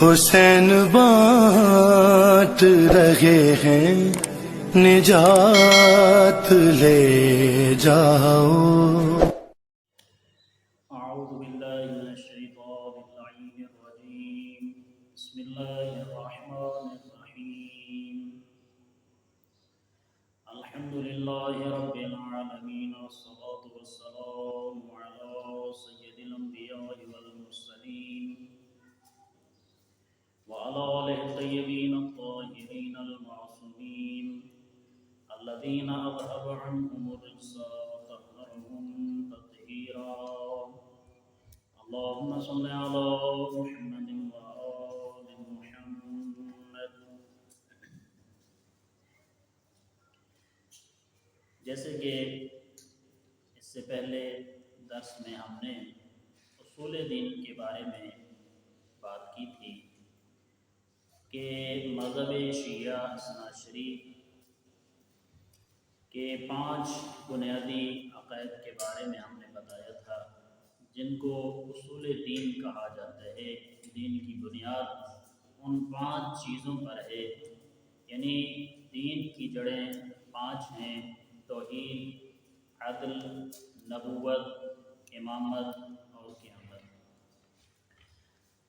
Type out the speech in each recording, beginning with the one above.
حسین بانٹ رہے ہیں نجات لے جاؤ۔ اعوذ باللہ من الشیطان اللعین الرجیم، بسم اللہ الرحمن الرحیم، الحمد للہ رب العالمین، والصلاة والسلام علی سید الانبیاء والمرسلین، وعلى آلہ الطیبین الطاہرین المعصومین، الذین اذهب عنهم الرجس وطهرهم تطہیرا۔ اللهم صل على محمد وآل محمد۔ جیسے کہ اس سے پہلے درس میں ہم نے اصول دین کے بارے میں بات کی تھی کہ مذہب شیعہ اثنا عشری کے 5 بنیادی عقائد کے بارے میں ہم نے بتایا تھا، جن کو اصول دین کہا جاتا ہے۔ دین کی بنیاد ان 5 چیزوں پر ہے، یعنی دین کی جڑیں 5 ہیں: توحید، عدل، نبوت، امامت اور قیامت۔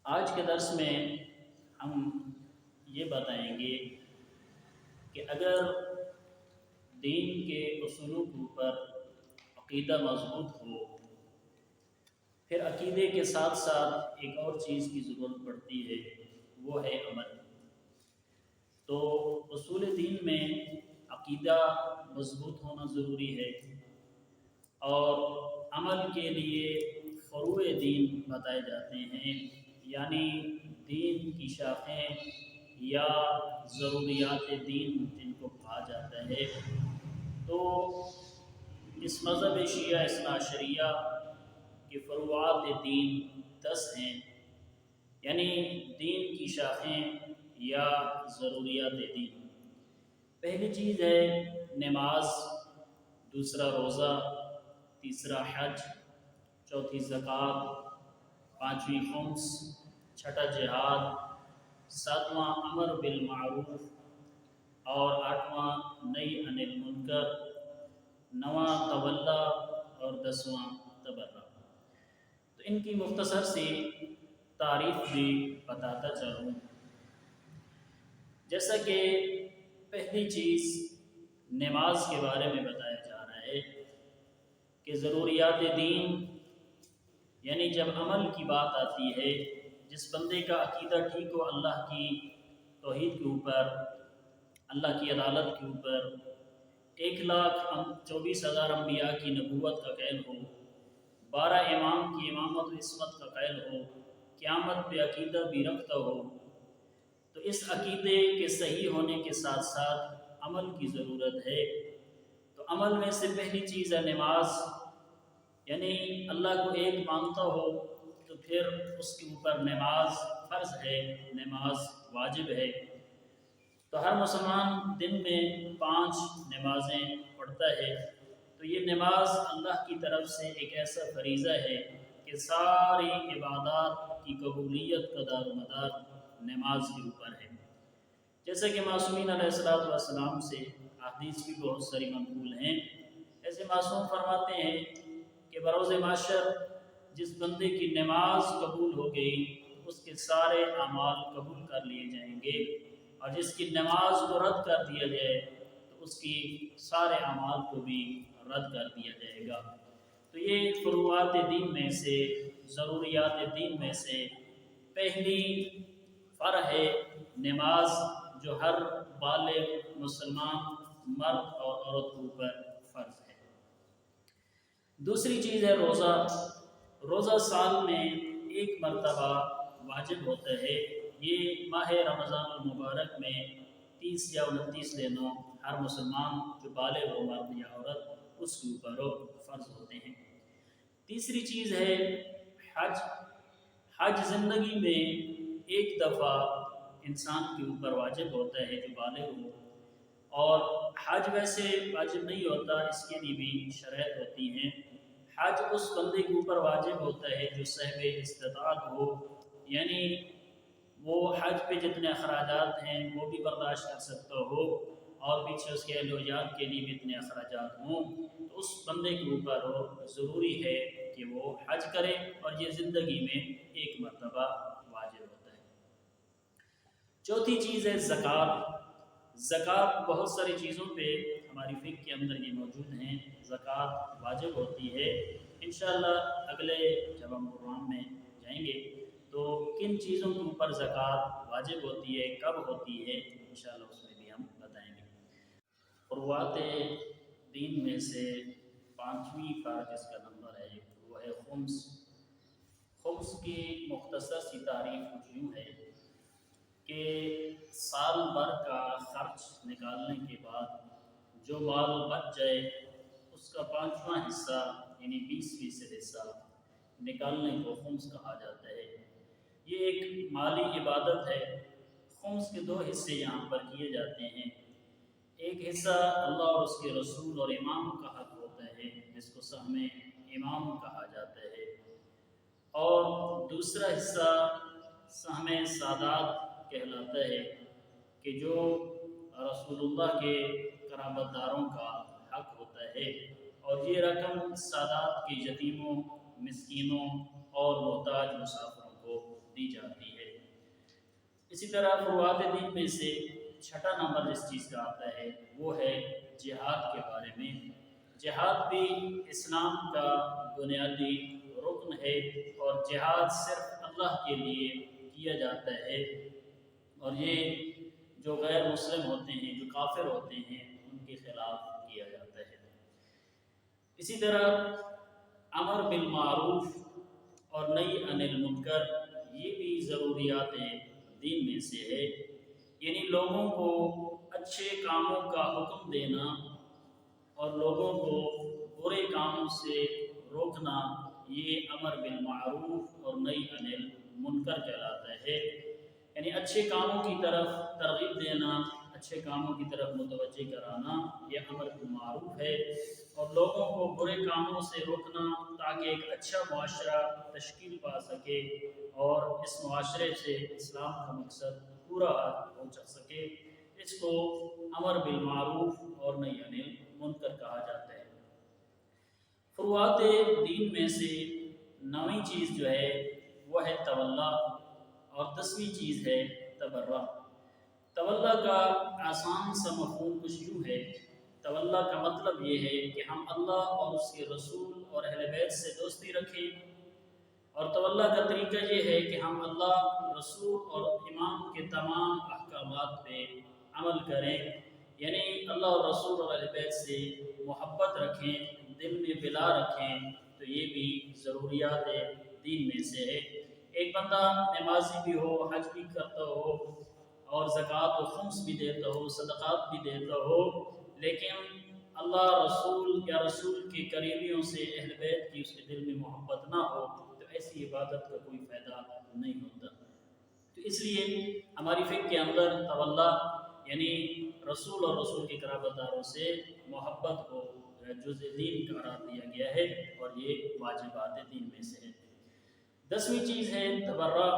آج کے درس میں ہم یہ بتائیں گے کہ اگر دین کے اصولوں کے اوپر عقیدہ مضبوط ہو، پھر عقیدے کے ساتھ ساتھ ایک اور چیز کی ضرورت پڑتی ہے، وہ ہے عمل۔ تو اصول دین میں عقیدہ مضبوط ہونا ضروری ہے، اور عمل کے لیے فروع دین بتائے جاتے ہیں، یعنی دین کی شاخیں یا ضروریات دین جن کو کہا جاتا ہے۔ تو اس مذہب شیعہ اثنا عشریہ کے فروعات دین 10 ہیں، یعنی دین کی شاخیں یا ضروریات دین۔ پہلی چیز ہے نماز، دوسرا روزہ، تیسرا حج، چوتھی زکوٰۃ، پانچویں خمس، چھٹا جہاد، ساتواں امر بالمعروف، اور 8واں نہی عن المنکر، 9واں تولا، اور 10واں تبرع۔ تو ان کی مختصر سی تعریف بھی بتاتا چلوں۔ جیسا کہ پہلی چیز نماز کے بارے میں بتایا جا رہا ہے کہ ضروریات دین، یعنی جب عمل کی بات آتی ہے، جس بندے کا عقیدہ ٹھیک ہو اللہ کی توحید کے اوپر، اللہ کی عدالت کے اوپر، 1,24,000 انبیاء کی نبوت کا قائل ہو، 12 امام کی امامت و عصمت کا قائل ہو، قیامت پہ عقیدہ بھی رکھتا ہو، تو اس عقیدے کے صحیح ہونے کے ساتھ ساتھ عمل کی ضرورت ہے۔ تو عمل میں سے پہلی چیز ہے نماز، یعنی اللہ کو ایک مانتا ہو تو پھر اس کے اوپر نماز فرض ہے، نماز واجب ہے۔ تو ہر مسلمان دن میں 5 نمازیں پڑھتا ہے۔ تو یہ نماز اللہ کی طرف سے ایک ایسا فریضہ ہے کہ ساری عبادات کی قبولیت کا دار و مدار نماز کے اوپر ہے۔ جیسا کہ معصومین علیہ السلام سے احادیث بھی بہت ساری منقول ہیں۔ ایسے معصوم فرماتے ہیں کہ بروز محشر جس بندے کی نماز قبول ہو گئی اس کے سارے اعمال قبول کر لیے جائیں گے، اور جس کی نماز کو رد کر دیا جائے تو اس کی سارے اعمال کو بھی رد کر دیا جائے گا۔ تو یہ فروعات دین میں سے، ضروریات دین میں سے پہلی فرع ہے نماز، جو ہر بالغ مسلمان مرد اور عورت کے اوپر فرض ہے۔ دوسری چیز ہے روزہ۔ روزہ سال میں 1 مرتبہ واجب ہوتا ہے۔ یہ ماہ رمضان المبارک میں 30 یا 29 دنوں ہر مسلمان جو بالغ ہو، مرد یا عورت، اس کے اوپر فرض ہوتے ہیں۔ تیسری چیز ہے حج۔ حج زندگی میں 1 دفعہ انسان کے اوپر واجب ہوتا ہے جو بالغ ہو، اور حج ویسے واجب نہیں ہوتا، اس کے لیے بھی شرائط ہوتی ہیں۔ حج اس بندے کے اوپر واجب ہوتا ہے جو صاحب استطاعت ہو، یعنی وہ حج پہ جتنے اخراجات ہیں وہ بھی برداشت کر سکتا ہو اور پیچھے اس کے اہل و عیال کے لیے بھی اتنے اخراجات ہوں، تو اس بندے کے اوپر ضروری ہے کہ وہ حج کرے، اور یہ زندگی میں ایک مرتبہ واجب ہوتا ہے۔ چوتھی چیز ہے زکوٰۃ۔ زکوٰۃ بہت ساری چیزوں پہ ہماری فقہ کے اندر یہ موجود ہیں، زکوٰۃ واجب ہوتی ہے۔ انشاءاللہ اگلے جب ہم قرآن میں جائیں گے تو کن چیزوں کے اوپر زکوٰۃ واجب ہوتی ہے، کب ہوتی ہے، انشاءاللہ اس میں بھی ہم بتائیں گے۔ فروعات دین میں سے پانچویں کا جس کا نمبر ہے وہ ہے خمس۔ خمس کی مختصر سی تعریف کچھ یوں ہے کہ سال بھر کا خرچ نکالنے کے بعد جو مال بچ جائے اس کا پانچواں حصہ یعنی 20% حصہ نکالنے کو خمس کہا جاتا ہے۔ یہ ایک مالی عبادت ہے۔ خمس کے 2 حصے یہاں پر کیے جاتے ہیں۔ ایک حصہ اللہ اور اس کے رسول اور امام کا حق ہوتا ہے جس کو سہم امام کہا جاتا ہے، اور دوسرا حصہ سہم سادات کہلاتا ہے کہ جو رسول اللہ کے قرابت داروں کا حق ہوتا ہے، اور یہ رقم سادات کے یتیموں، مسکینوں اور محتاج مسافروں کو دی جاتی ہے۔ اسی طرح فروعات دین میں سے چھٹا نمبر جس چیز کا آتا ہے وہ ہے جہاد کے بارے میں۔ جہاد بھی اسلام کا بنیادی رکن ہے، اور جہاد صرف اللہ کے لیے کیا جاتا ہے، اور یہ جو غیر مسلم ہوتے ہیں، جو کافر ہوتے ہیں، ان کے خلاف کیا جاتا ہے۔ اسی طرح امر بالمعروف اور نہی عن المنکر، یہ بھی ضروریات دین میں سے ہے، یعنی لوگوں کو اچھے کاموں کا حکم دینا اور لوگوں کو برے کاموں سے روکنا، یہ امر بالمعروف اور نہی عن المنکر کہلاتا ہے۔ یعنی اچھے کاموں کی طرف ترغیب دینا، اچھے کاموں کی طرف متوجہ کرانا، یہ امر بالمعروف ہے، اور لوگوں کو برے کاموں سے روکنا تاکہ ایک اچھا معاشرہ تشکیل پا سکے اور اس معاشرے سے اسلام کا مقصد پورا ہو سکے، اس کو امر بالمعروف اور نہی عن المنکر کہا جاتا ہے۔ فروعات دین میں سے 9ویں چیز جو ہے وہ ہے تولا، اور 10ویں چیز ہے تبرع۔ تولا کا آسان سا مفہوم کچھ یوں ہے، تولا کا مطلب یہ ہے کہ ہم اللہ اور اس کے رسول اور اہل بیت سے دوستی رکھیں، اور تولا کا طریقہ یہ ہے کہ ہم اللہ، رسول اور امام کے تمام احکامات پہ عمل کریں، یعنی اللہ اور رسول اور اہل بیت سے محبت رکھیں، دل میں بلا رکھیں، تو یہ بھی ضروریات دین میں سے ہے۔ ایک بندہ نمازی بھی ہو، حج بھی کرتا ہو، اور زکوٰۃ و خمس بھی دیتا ہو، صدقات بھی دیتا ہو، لیکن اللہ، رسول یا رسول کے قریبیوں سے، اہل بیت کی اس کے دل میں محبت نہ ہو، تو ایسی عبادت کا کوئی فائدہ نہیں ہوتا۔ تو اس لیے ہماری فقہ کے اندر تولا یعنی رسول اور رسول کے قرابت داروں سے محبت کو جزء دین قرار دیا گیا ہے، اور یہ واجبات دین میں سے ہے۔ 10ویں چیز ہے تبرع۔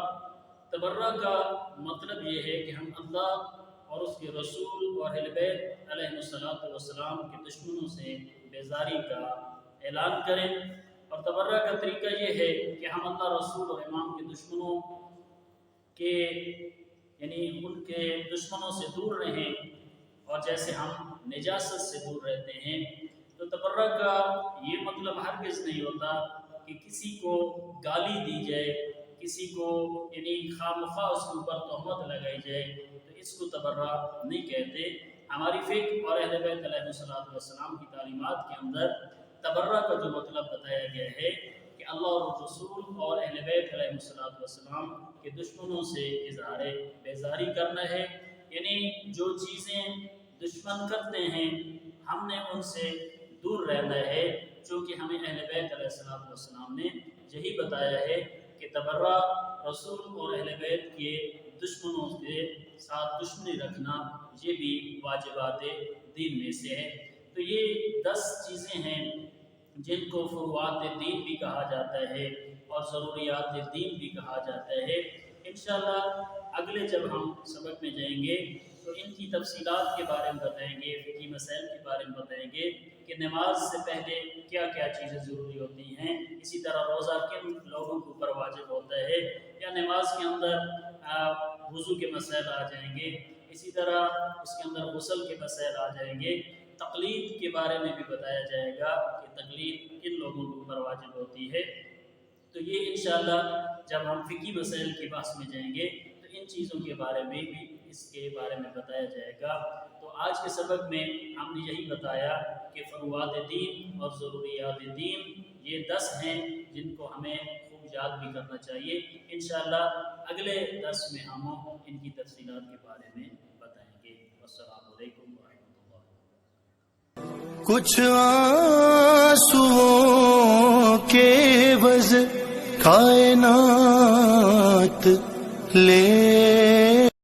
تبرع کا مطلب یہ ہے کہ ہم اللہ اور اس کے رسول اور اہل بیت علیہ السلام کے دشمنوں سے بیزاری کا اعلان کریں، اور تبرع کا طریقہ یہ ہے کہ ہم اللہ، رسول اور امام کے دشمنوں کے یعنی ان کے دشمنوں سے دور رہیں، اور جیسے ہم نجاست سے دور رہتے ہیں، تو تبرع کا یہ مطلب ہرگز نہیں ہوتا کہ کسی کو گالی دی جائے، کسی کو یعنی خواہ مخواہ اس کے اوپر تہمت لگائی جائے، تو اس کو تبرع نہیں کہتے۔ ہماری فقہ اور اہل بیت علیہ السلام کی تعلیمات کے اندر تبرع کا جو مطلب بتایا گیا ہے کہ اللہ اور رسول اور اہل بیت علیہ السلام کے دشمنوں سے اظہار بیزاری کرنا ہے، یعنی جو چیزیں دشمن کرتے ہیں ہم نے ان سے دور رہنا ہے، چونکہ ہمیں اہل بیت علیہ السلام نے یہی بتایا ہے کہ تبرع رسول اور اہل بیت کے دشمنوں کے ساتھ دشمنی رکھنا یہ بھی واجبات دین میں سے ہے۔ تو یہ 10 چیزیں ہیں جن کو فروعات دین بھی کہا جاتا ہے اور ضروریات دین بھی کہا جاتا ہے۔ انشاءاللہ اگلے جب ہم سبق میں جائیں گے تو ان کی تفصیلات کے بارے میں بتائیں گے، فقہی مسائل کے بارے میں بتائیں گے کہ نماز سے پہلے کیا کیا چیزیں ضروری ہوتی ہیں، اسی طرح روزہ کن لوگوں کے اوپر واجب ہوتا ہے، یا نماز کے اندر وضو کے مسائل آ جائیں گے، اسی طرح اس کے اندر غسل کے مسائل آ جائیں گے، تقلید کے بارے میں بھی بتایا جائے گا کہ تقلید کن لوگوں کے اوپر واجب ہوتی ہے۔ تو یہ انشاءاللہ جب ہم فقہی مسائل کے بحث میں جائیں گے تو ان چیزوں کے بارے میں بھی اس کے بارے میں بتایا جائے گا۔ تو آج کے سبق میں ہم نے یہی بتایا کہ فروعات دین اور ضروریات دین یہ 10 ہیں جن کو ہمیں خوب یاد بھی کرنا چاہیے۔ انشاءاللہ اگلے درس میں ہم ان کی تفصیلات کے بارے میں بتائیں گے۔ السلام علیکم ورحمۃ اللہ۔ کچھ آنسوؤں کے عوض کائنات لے